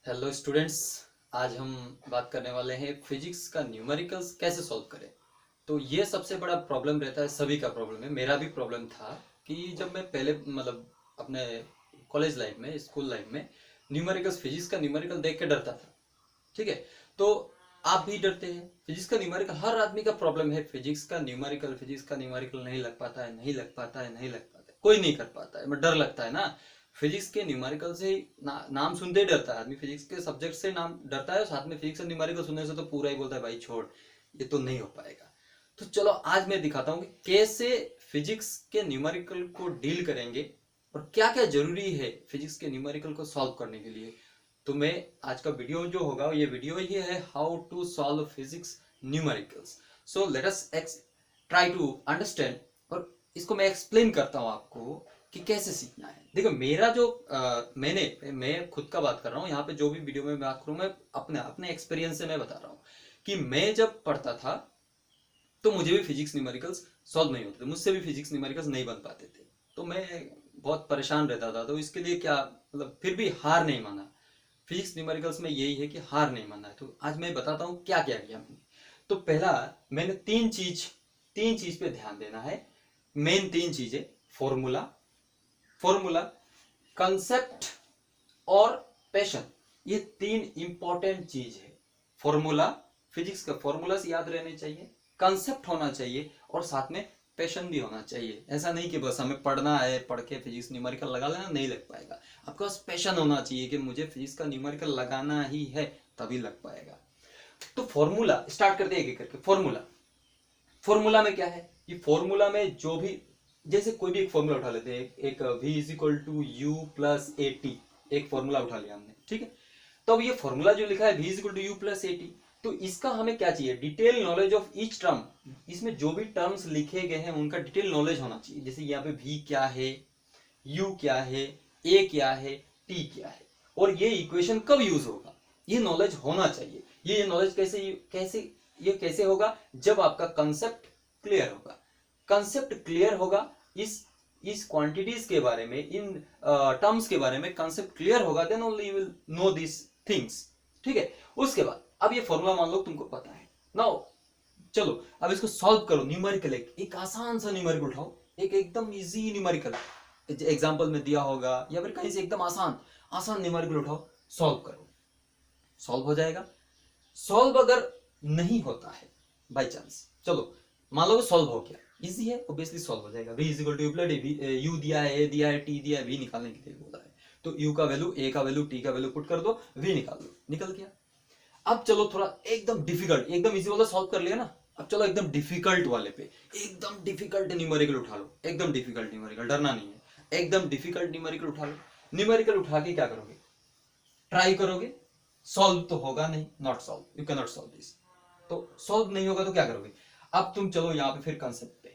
Hello students. आज हम बात करने वाले हैं फिजिक्स का न्यूमेरिकल्स कैसे सॉल्व करें। तो ये सबसे बड़ा प्रॉब्लम रहता है, सभी का प्रॉब्लम है, मेरा भी प्रॉब्लम था कि जब मैं पहले अपने कॉलेज लाइफ में, स्कूल लाइफ में न्यूमेरिकल्स, फिजिक्स का न्यूमेरिकल देख के डरता था। ठीक है, तो आप भी डरते हैं। फिजिक्स का न्यूमेरिकल हर आदमी का प्रॉब्लम है। फिजिक्स का न्यूमेरिकल नहीं लग पाता है, नहीं लग पाता है, नहीं लग पाता है, कोई नहीं कर पाता है, मैं डर लगता है ना। फिजिक्स के न्यूमेरिकल से नाम सुनते ही डरता है आदमी, फिजिक्स के सब्जेक्ट से नाम डरता है, और साथ में फिजिक्स का न्यूमेरिकल सुनने से तो पूरा ही बोलता है भाई छोड़, ये तो नहीं हो पाएगा। तो चलो आज मैं दिखाता हूँ कि कैसे फिजिक्स के न्यूमेरिकल को डील करेंगे और क्या क्या जरूरी है फिजिक्स के न्यूमेरिकल को सॉल्व करने के लिए। तो मैं आज का वीडियो जो होगा, ये वीडियो ही है how to solve physics numericals. So let us try to understand, और इसको मैं एक्सप्लेन करता हूं आपको कि कैसे सीखना है। देखो मेरा जो मैं खुद का बात कर रहा हूँ यहाँ पे, जो भी वीडियो में बात करूँ मैं अपने अपने एक्सपीरियंस से मैं बता रहा हूँ कि मैं जब पढ़ता था तो मुझे भी फिजिक्स न्यूमेरिकल्स सॉल्व नहीं होते थे, मुझसे भी फिजिक्स न्यूमेरिकल्स नहीं बन पाते थे। तो मैं बहुत परेशान रहता था। तो इसके लिए क्या, फिर भी हार नहीं माना। फिजिक्स न्यूमेरिकल्स में यही है कि हार नहीं मानना है। तो आज मैं बताता हूँ क्या क्या किया मैंने। तो पहला, मैंने तीन चीज पे ध्यान देना है। मेन तीन चीजें: फॉर्मूला फॉर्मूला कंसेप्ट और पैशन। ये तीन इंपॉर्टेंट चीज है। फॉर्मूला, फिजिक्स का फॉर्मूलास याद रहने चाहिए, कंसेप्ट होना चाहिए, और साथ में पैशन भी होना चाहिए। ऐसा नहीं कि बस हमें पढ़ना है, पढ़ के फिजिक्स न्यूमेरिकल लगा लेना, नहीं लग पाएगा। आपके पास पैशन होना चाहिए कि मुझे फिजिक्स का न्यूमेरिकल लगाना ही है, तभी लग पाएगा। तो फॉर्मूला स्टार्ट करते हैं एक एक करके। फॉर्मूला, फॉर्मूला में क्या है, ये फॉर्मूला में जो भी, जैसे कोई भी एक फॉर्मूला उठा लेते हैं, एक v is equal to u plus a t, एक फॉर्मूला उठा लिया हमने। ठीक है, तो अब ये फॉर्मूला जो लिखा है v is equal to u plus a t, तो इसका हमें क्या चाहिए? Detail knowledge of each term. इसमें जो भी टर्म्स लिखे गए हैं उनका डिटेल नॉलेज होना चाहिए। जैसे यहाँ पे v क्या है, u क्या है, a क्या है, t क्या है, और ये इक्वेशन कब यूज होगा, ये नॉलेज होना चाहिए। ये नॉलेज कैसे होगा? जब आपका कंसेप्ट क्लियर होगा। कंसेप्ट क्लियर होगा, इस क्वांटिटीज के बारे में, इन टर्म्स के बारे में कंसेप्ट क्लियर होगा, then only you will know this things. ठीक है, उसके बाद अब ये फॉर्मूला मान लो तुमको पता है। नाउ चलो अब इसको सॉल्व करो। न्यूमेरिकल, एक आसान सा न्यूमेरिकल उठाओ, एक एकदम इजी न्यूमेरिकल एग्जांपल में दिया होगा या फिर कहीं से एकदम आसान आसान न्यूमेरिकल उठाओ, सॉल्व करो, सॉल्व हो जाएगा। सॉल्व अगर नहीं होता है बाय चांस, चलो मान लो सॉल्व हो गया, इजी है, ऑब्वियसली सॉल्व हो जाएगा। v is equal two plus you दिया है, a दिया है, t दिया है, v निकालने के लिए बोला है, तो u का वैल्यू, a का वैल्यू, t का वैल्यू पुट कर दो, v निकाल दो, निकल गया। अब चलो थोड़ा एकदम डिफिकल्ट, एकदम इजी वाला सॉल्व कर लिया ना, अब चलो एकदम डिफिकल्ट वाले पे, एकदम डिफिकल्ट न्यूमेरिकल उठा लो, एकदम डिफिकल्ट न्यूमेरिकल, डरना नहीं है, एकदम डिफिकल्ट न्यूमेरिकल उठा लो। न्यूमेरिकल उठा के क्या करोगे? ट्राई करोगे, सॉल्व तो होगा नहीं, not solve, you can not solve this. तो सॉल्व नहीं होगा तो क्या करोगे? अब तुम चलो यहाँ पे फिर कंसेप्ट पे,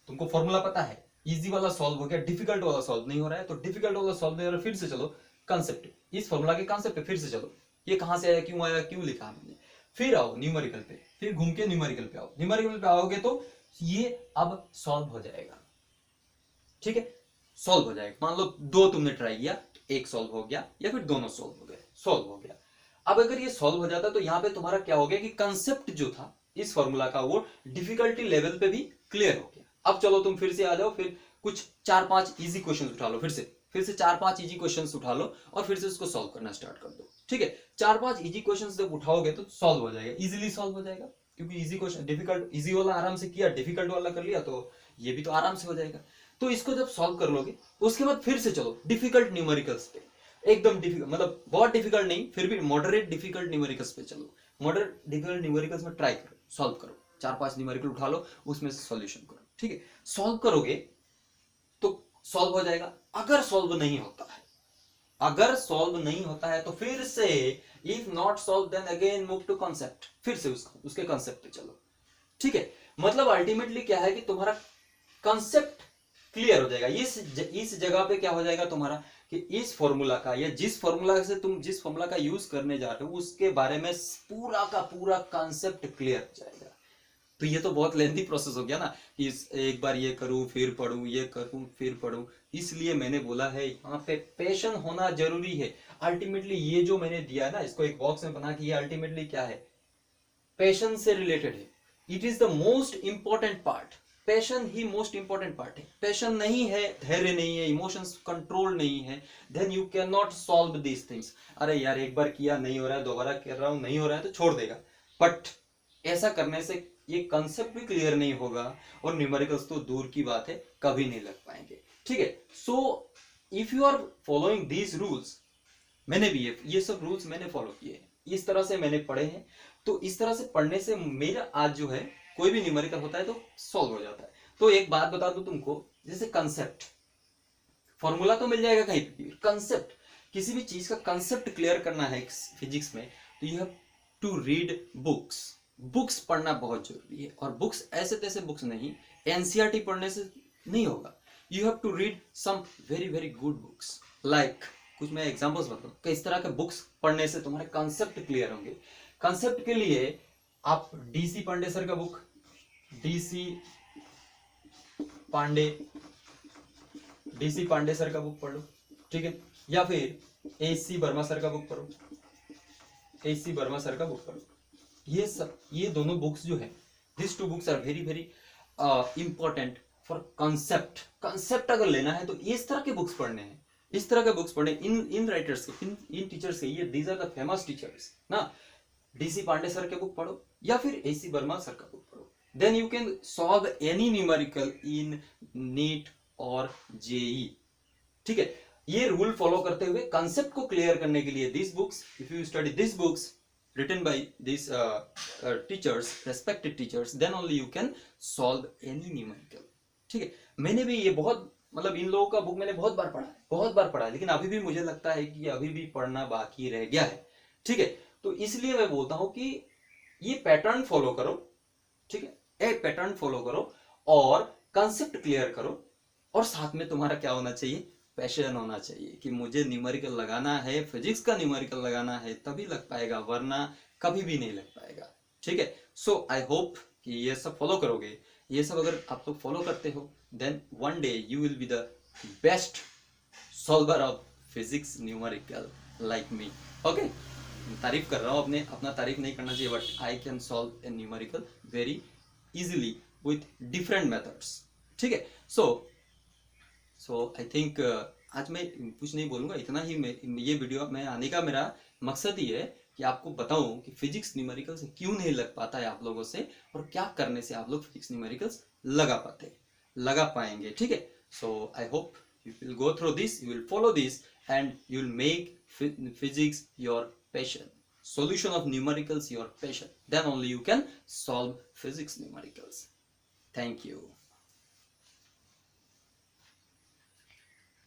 तुमको फॉर्मूला पता है, इजी वाला सॉल्व हो गया, डिफिकल्ट वाला सॉल्व नहीं हो रहा है, तो डिफिकल्ट वाला सॉल्व नहीं हो रहा है, फिर से चलो कंसेप्ट, इस फॉर्मूला के कंसेप्ट पे फिर से चलो, ये कहां से आया, क्यों लिखा हमने, फिर आओ न्यूमेरिकल पे, फिर घूम के न्यूमेरिकल पे आओ। न्यूमेरिकल पे आओगे तो ये अब सॉल्व हो जाएगा। ठीक है, सॉल्व हो जाएगा। मान लो दो तुमने ट्राई किया, एक सॉल्व हो गया या फिर दोनों सॉल्व हो गए, सॉल्व हो गया। अब अगर ये सॉल्व हो जाता तो यहाँ पे तुम्हारा क्या हो गया कि कंसेप्ट जो था इस फॉर्मूला का, वो डिफिकल्टी लेवल पे भी क्लियर हो गया। अब चलो तुम फिर से आ जाओ, फिर कुछ 4-5 इजी क्वेश्चन उठा लो, फिर से 4-5 इजी क्वेश्चन उठा लो और फिर से उसको सॉल्व करना स्टार्ट कर दो। ठीक है, 4-5 इजी क्वेश्चन जब उठाओगे तो सॉल्व हो जाएगा, इजीली सॉल्व हो जाएगा, क्योंकि इजी क्वेश्चन, डिफिकल्ट, इजी वाला आराम से किया, डिफिकल्ट वाला कर लिया, तो ये भी तो आराम से हो जाएगा। तो इसको जब सॉल्व कर लोगे, उसके बाद फिर से चलो डिफिकल्ट न्यूमेरिकल्स पे, एकदम डिफिकल्ट, बहुत डिफिकल्ट नहीं, फिर भी मॉडरेट डिफिकल्ट न्यूमेरिकल्स पे चलो। मॉडरेट डिफिकल्ट न्यूमेरिकल्स में ट्राई करो, सॉल्व करो, 4-5 न्यूमेरिकल उठा लो, उसमें से सॉल्यूशन करो। ठीक है, सॉल्व करोगे तो सॉल्व हो जाएगा। अगर सॉल्व नहीं होता है तो फिर से, if not solve then again move to concept, फिर से उसके कॉन्सेप्ट पे चलो। ठीक है, अल्टीमेटली क्या है कि तुम्हारा कंसेप्ट क्लियर हो जाएगा। इस जगह पे क्या हो जाएगा तुम्हारा कि इस फॉर्मूला का, या जिस फॉर्मूला का यूज करने जा रहे हो उसके बारे में पूरा का पूरा कंसेप्ट क्लियर हो जाएगा। तो ये तो बहुत लेंथी प्रोसेस हो गया ना कि एक बार ये करूं फिर पढ़ूं, ये करूं फिर पढ़ूं, इसलिए मैंने बोला है यहाँ पे पैशन होना जरूरी है। अल्टीमेटली ये जो मैंने दिया है ना, इसको एक बॉक्स में बना के, ये अल्टीमेटली क्या है, पैशन से रिलेटेड है। It is the most important part. Passion ही मोस्ट इंपॉर्टेंट पार्ट है। पैशन नहीं है, धैर्य नहीं है, इमोशंस कंट्रोल नहीं है, then you can not solve these things. अरे यार एक बार किया नहीं हो रहा है, दोबारा कर रहा हूं नहीं हो रहा है तो छोड़ देगा, बट ऐसा करने से ये कंसेप्ट भी क्लियर नहीं होगा और न्यूमेरिकल्स तो दूर की बात है, कभी नहीं लग पाएंगे। ठीक है, so if you are following these rules, मैंने भी ये सब रूल्स मैंने फॉलो किए हैं, इस तरह से मैंने पढ़े हैं, तो इस तरह से पढ़ने से मेरा आज जो है कोई भी न्यूमेरिकल होता है तो सॉल्व हो जाता है। तो एक बात बता दूं तुमको, जैसे कंसेप्ट, फॉर्मूला तो मिल जाएगा कहीं पे, कंसेप्ट, किसी भी चीज का कंसेप्ट क्लियर करना है फिजिक्स में, तो you have to read books. Books पढ़ना बहुत जरूरी है, और बुक्स ऐसे तैसे बुक्स नहीं, एनसीईआरटी पढ़ने से नहीं होगा। You have to read some very very good books, like कुछ मैं एग्जांपल्स बताऊं, किस तरह के बुक्स पढ़ने से तुम्हारे कंसेप्ट क्लियर होंगे। कंसेप्ट के लिए आप डीसी पांडे सर का बुक, डीसी पांडे सर का बुक पढ़ लो, ठीक है, या फिर एसी वर्मा सर का बुक पढ़ो, एसी वर्मा सर का बुक पढ़ो। ये दोनों बुक्स जो है, this two books are very very important for concept. Concept अगर लेना है तो इस तरह के बुक्स पढ़ने हैं, इस तरह के बुक्स पढ़ने, इन राइटर्स के, इन टीचर्स के, ये these are the famous teachers ना। डीसी पांडे सर के बुक पढ़ो या फिर एसी वर्मा सर का बुक पढ़ो, then you can solve any numerical in NEET और जेई। ठीक है, ये रूल फॉलो करते हुए कंसेप्ट को क्लियर करने के लिए this books, if you study this books written by these teachers, respected teachers, then only you can solve any numerical। ठीक है, मैंने भी ये बहुत, मतलब इन लोगों का बुक मैंने बहुत बार पढ़ा है, लेकिन अभी भी मुझे लगता है कि अभी भी पढ़ना बाकी रह गया है। ठीक है, तो इसलिए मैं बोलता हूं कि ये पैटर्न फॉलो करो, ठीक है, एक पैटर्न फॉलो करो और कंसेप्ट क्लियर करो, और साथ में तुम्हारा क्या होना चाहिए, पैशन होना चाहिए कि मुझे न्यूमेरिकल लगाना है, फिजिक्स का न्यूमेरिकल लगाना है, तभी लग पाएगा, वरना कभी भी नहीं लग पाएगा। ठीक है, सो आई होप कि ये सब फॉलो करोगे। ये सब अगर आप लोग फॉलो करते हो, then one day you will be the best solver of physics numerical like me. Okay, तारीफ कर रहा हूँ अपना तारीफ नहीं करना चाहिए, but I can solve a numerical very easily with different methods. ठीक है, सो आई थिंक आज मैं कुछ नहीं बोलूंगा, इतना ही ये वीडियो में आने का मेरा मकसद ही है कि आपको बताऊं कि फिजिक्स न्यूमेरिकल से क्यों नहीं लग पाता है आप लोगों से, और क्या करने से आप लोग फिजिक्स न्यूमेरिकल्स लगा पाएंगे। ठीक है, so I hope you will go through this, you will follow this, and you will make physics your passion, solution of numericals your passion, then only you can solve physics numericals। Thank you।